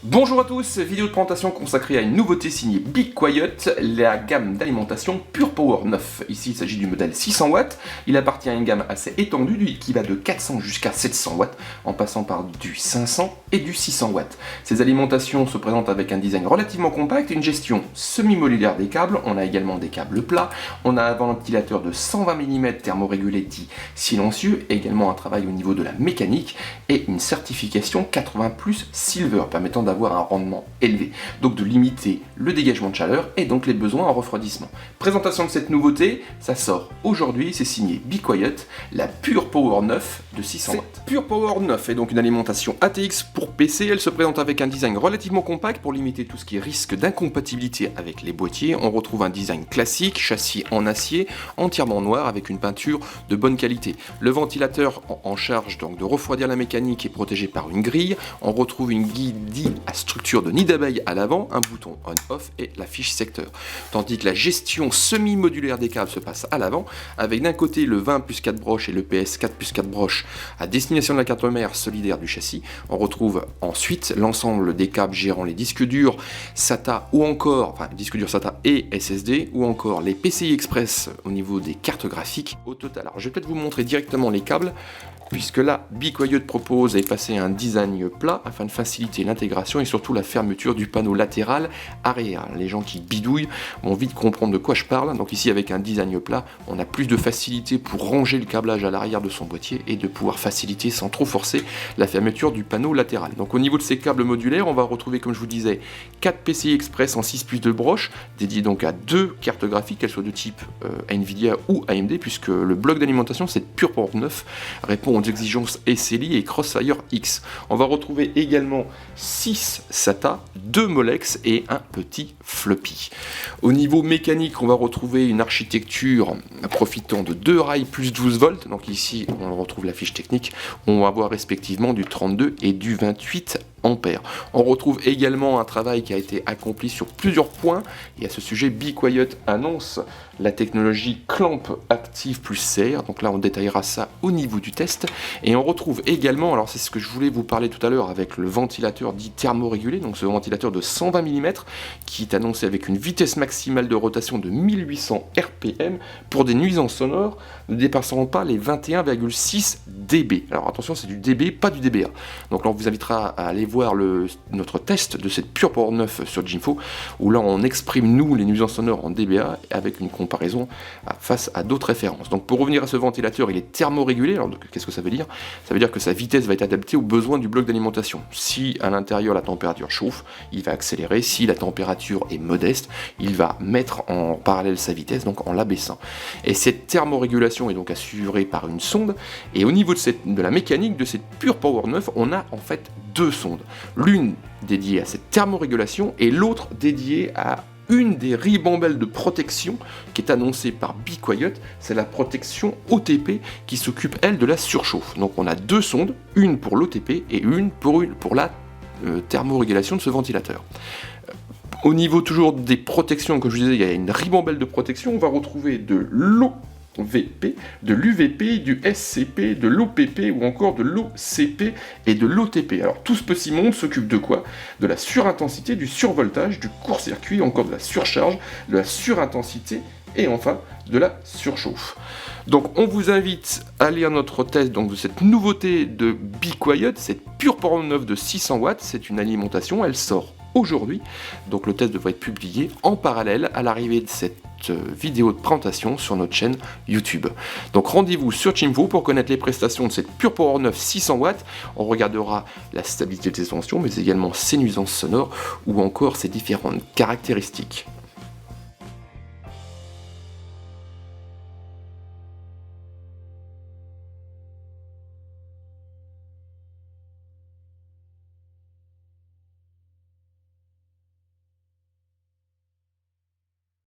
Bonjour à tous, vidéo de présentation consacrée à une nouveauté signée Be Quiet, la gamme d'alimentation Pure Power 9. Ici il s'agit du modèle 600 watts, il appartient à une gamme assez étendue qui va de 400 jusqu'à 700 watts, en passant par du 500 et du 600 watts. Ces alimentations se présentent avec un design relativement compact, une gestion semi-modulaire des câbles, on a également des câbles plats, on a un ventilateur de 120 mm thermorégulé dit silencieux, également un travail au niveau de la mécanique et une certification 80+ Silver permettant d'avoir un rendement élevé, donc de limiter le dégagement de chaleur et donc les besoins en refroidissement. Présentation de cette nouveauté, ça sort aujourd'hui, c'est signé Be Quiet, la Pure Power 9 de 600 watts. Pure Power 9 est donc une alimentation ATX pour PC, elle se présente avec un design relativement compact pour limiter tout ce qui risque d'incompatibilité avec les boîtiers. On retrouve un design classique, châssis en acier, entièrement noir avec une peinture de bonne qualité. Le ventilateur en charge donc de refroidir la mécanique est protégé par une grille. On retrouve une guide à structure de nid d'abeille à l'avant, un bouton on-off et la fiche secteur. Tandis que la gestion semi-modulaire des câbles se passe à l'avant, avec d'un côté le 20+4 broches et le PS 4+4 broches à destination de la carte mère solidaire du châssis. On retrouve ensuite l'ensemble des câbles gérant les disques durs SATA ou encore, disques durs SATA et SSD, ou encore les PCI Express au niveau des cartes graphiques au total. Alors je vais peut-être vous montrer directement les câbles, puisque là, Be Quiet propose et passer un design plat afin de faciliter l'intégration et surtout la fermeture du panneau latéral arrière. Les gens qui bidouillent vont vite comprendre de quoi je parle. Donc ici, avec un design plat, on a plus de facilité pour ranger le câblage à l'arrière de son boîtier et de pouvoir faciliter sans trop forcer la fermeture du panneau latéral. Donc au niveau de ces câbles modulaires, on va retrouver, comme je vous disais, 4 PCI Express en 6+2 broches, dédiés donc à 2 cartes graphiques, qu'elles soient de type Nvidia ou AMD, puisque le bloc d'alimentation, cette Pure Power 9, répond aux exigences SLI et Crossfire X. On va retrouver également 6 SATA, 2 Molex et un petit floppy. Au niveau mécanique, on va retrouver une architecture profitant de 2 rails plus 12 volts. Donc ici, on retrouve la fiche technique. On va avoir respectivement du 32 et du 28 ampères. On retrouve également un travail qui a été accompli sur plusieurs points, et à ce sujet Be Quiet annonce la technologie Clamp Active plus CR, donc là on détaillera ça au niveau du test, et on retrouve également, alors c'est ce que je voulais vous parler tout à l'heure avec le ventilateur dit thermorégulé, donc ce ventilateur de 120 mm qui est annoncé avec une vitesse maximale de rotation de 1800 RPM pour des nuisances sonores ne dépassant pas les 21,6 dB. Alors attention, c'est du dB, pas du dBA. Donc là on vous invitera à aller voir notre test de cette Pure Power 9 sur Jinfo, où là on exprime nous les nuisances sonores en dBA avec une comparaison face à d'autres références. Donc pour revenir à ce ventilateur, il est thermorégulé. Alors qu'est-ce que ça veut dire? Ça veut dire que sa vitesse va être adaptée aux besoins du bloc d'alimentation. Si à l'intérieur la température chauffe, il va accélérer. Si la température est modeste, il va mettre en parallèle sa vitesse, donc en l'abaissant. Et cette thermorégulation est donc assurée par une sonde, et au niveau de la mécanique de cette Pure Power 9, on a en fait 2 sondes. L'une dédiée à cette thermorégulation et l'autre dédiée à une des ribambelles de protection qui est annoncée par Be Quiet, c'est la protection OTP qui s'occupe elle de la surchauffe. Donc on a 2 sondes, une pour l'OTP et une pour la thermorégulation de ce ventilateur. Au niveau toujours des protections, comme je vous disais, il y a une ribambelle de protection, on va retrouver de l'OVP, de l'UVP, du SCP, de l'OPP ou encore de l'OCP et de l'OTP. Alors tout ce petit monde s'occupe de quoi? De la surintensité, du survoltage, du court-circuit, encore de la surcharge, de la surintensité et enfin de la surchauffe. Donc on vous invite à lire notre test donc, de cette nouveauté de Be Quiet, cette Pure Power 9 de 600 watts, c'est une alimentation, elle sort aujourd'hui, donc le test devrait être publié en parallèle à l'arrivée de cette vidéo de présentation sur notre chaîne YouTube. Donc rendez-vous sur Jinfo pour connaître les prestations de cette Pure Power 9 600 watts. On regardera la stabilité des tensions, mais également ses nuisances sonores ou encore ses différentes caractéristiques.